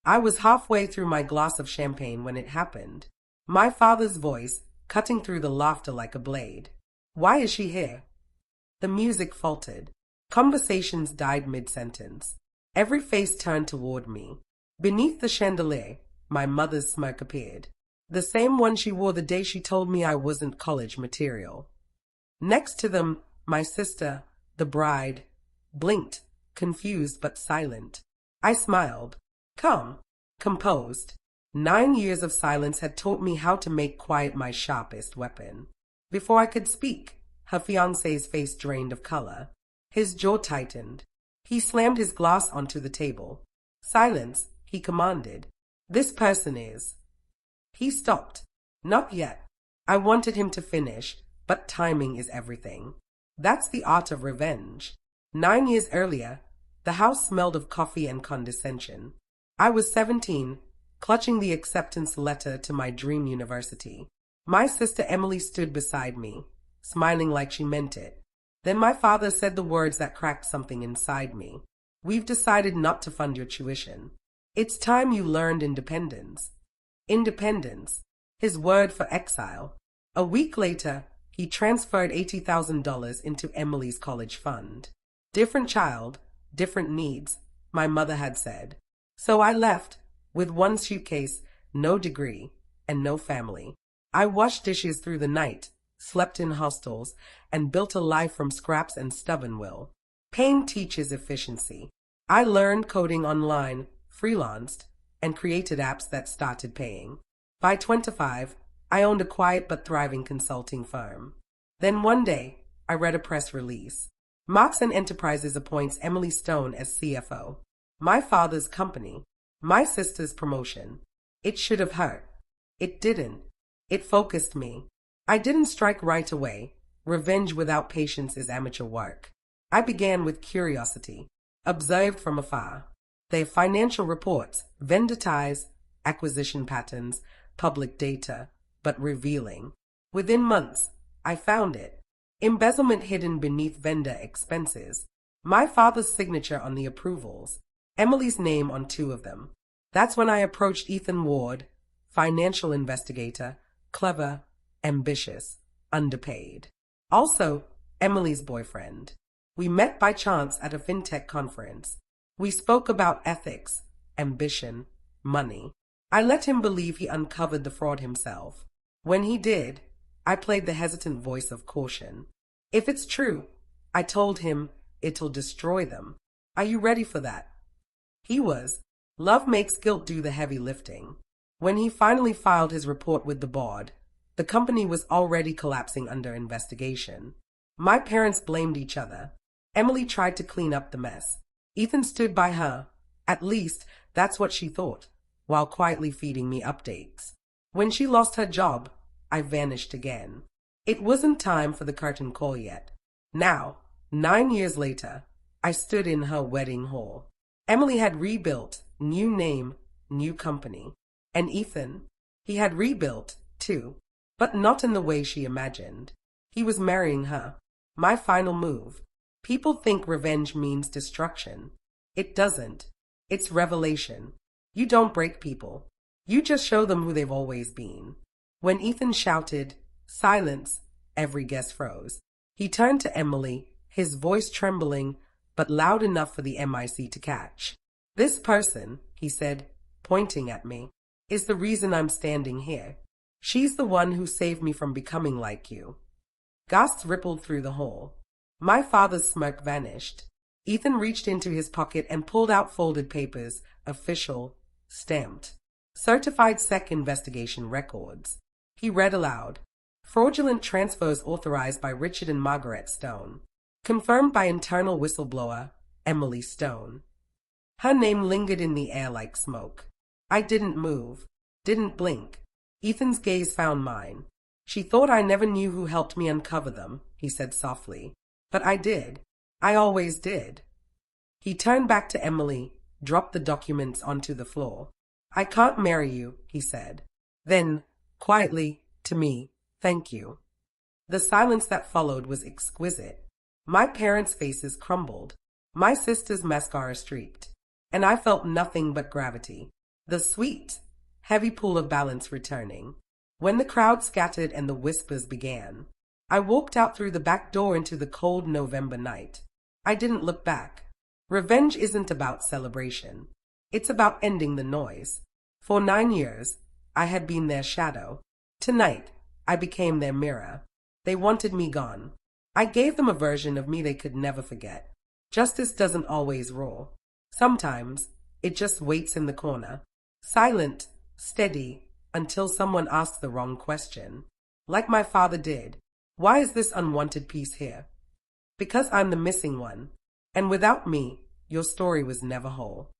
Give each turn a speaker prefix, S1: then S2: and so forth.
S1: I was halfway through my glass of champagne when it happened. My father's voice, cutting through the laughter like a blade. Why is she here? The music faltered. Conversations died mid-sentence. Every face turned toward me. Beneath the chandelier, my mother's smirk appeared. The same one she wore the day she told me I wasn't college material. Next to them, my sister, the bride, blinked, confused but silent. I smiled. Calm, composed. 9 years of silence had taught me how to make quiet my sharpest weapon. Before I could speak, her fiancé's face drained of color. His jaw tightened. He slammed his glass onto the table. Silence, he commanded. This person is. He stopped. Not yet. I wanted him to finish, but timing is everything. That's the art of revenge. 9 years earlier, the house smelled of coffee and condescension. I was 17, clutching the acceptance letter to my dream university. My sister Emily stood beside me, smiling like she meant it. Then my father said the words that cracked something inside me. We've decided not to fund your tuition. It's time you learned independence. Independence, his word for exile. A week later, he transferred $80,000 into Emily's college fund. Different child, different needs, my mother had said. So I left, with one suitcase, no degree, and no family. I washed dishes through the night, slept in hostels, and built a life from scraps and stubborn will. Pain teaches efficiency. I learned coding online, freelanced, and created apps that started paying. By 25, I owned a quiet but thriving consulting firm. Then one day, I read a press release. Marks and Enterprises appoints Emily Stone as CFO. My father's company. My sister's promotion. It should have hurt. It didn't. It focused me. I didn't strike right away. Revenge without patience is amateur work. I began with curiosity. Observed from afar. Their financial reports, vendor ties, acquisition patterns, public data, but revealing. Within months, I found it. Embezzlement hidden beneath vendor expenses. My father's signature on the approvals. Emily's name on 2 of them. That's when I approached Ethan Ward, financial investigator, clever, ambitious, underpaid. Also, Emily's boyfriend. We met by chance at a fintech conference. We spoke about ethics, ambition, money. I let him believe he uncovered the fraud himself. When he did, I played the hesitant voice of caution. If it's true, I told him, it'll destroy them. Are you ready for that? He was. Love makes guilt do the heavy lifting. When he finally filed his report with the board, the company was already collapsing under investigation. My parents blamed each other. Emily tried to clean up the mess. Ethan stood by her. At least, that's what she thought, while quietly feeding me updates. When she lost her job, I vanished again. It wasn't time for the curtain call yet. Now, 9 years later, I stood in her wedding hall. Emily had rebuilt, new name, new company. And Ethan, he had rebuilt, too, but not in the way she imagined. He was marrying her. My final move. People think revenge means destruction. It doesn't. It's revelation. You don't break people. You just show them who they've always been. When Ethan shouted, "Silence," every guest froze. He turned to Emily, his voice trembling, but loud enough for the MIC to catch. "This person," he said, pointing at me, "is the reason I'm standing here. She's the one who saved me from becoming like you." Gasps rippled through the hall. My father's smirk vanished. Ethan reached into his pocket and pulled out folded papers, official, stamped. Certified SEC investigation records. He read aloud. Fraudulent transfers authorized by Richard and Margaret Stone. Confirmed by internal whistleblower, Emily Stone. Her name lingered in the air like smoke. I didn't move, didn't blink. Ethan's gaze found mine. "She thought I never knew who helped me uncover them," he said softly. "But I did. I always did." He turned back to Emily, dropped the documents onto the floor. "I can't marry you," he said. Then, quietly, to me, "Thank you." The silence that followed was exquisite. My parents' faces crumbled. My sister's mascara streaked. And I felt nothing but gravity. The sweet, heavy pull of balance returning. When the crowd scattered and the whispers began, I walked out through the back door into the cold November night. I didn't look back. Revenge isn't about celebration. It's about ending the noise. For 9 years, I had been their shadow. Tonight, I became their mirror. They wanted me gone. I gave them a version of me they could never forget. Justice doesn't always roar. Sometimes, it just waits in the corner. Silent, steady, until someone asks the wrong question. Like my father did. Why is this unwanted piece here? Because I'm the missing one. And without me, your story was never whole.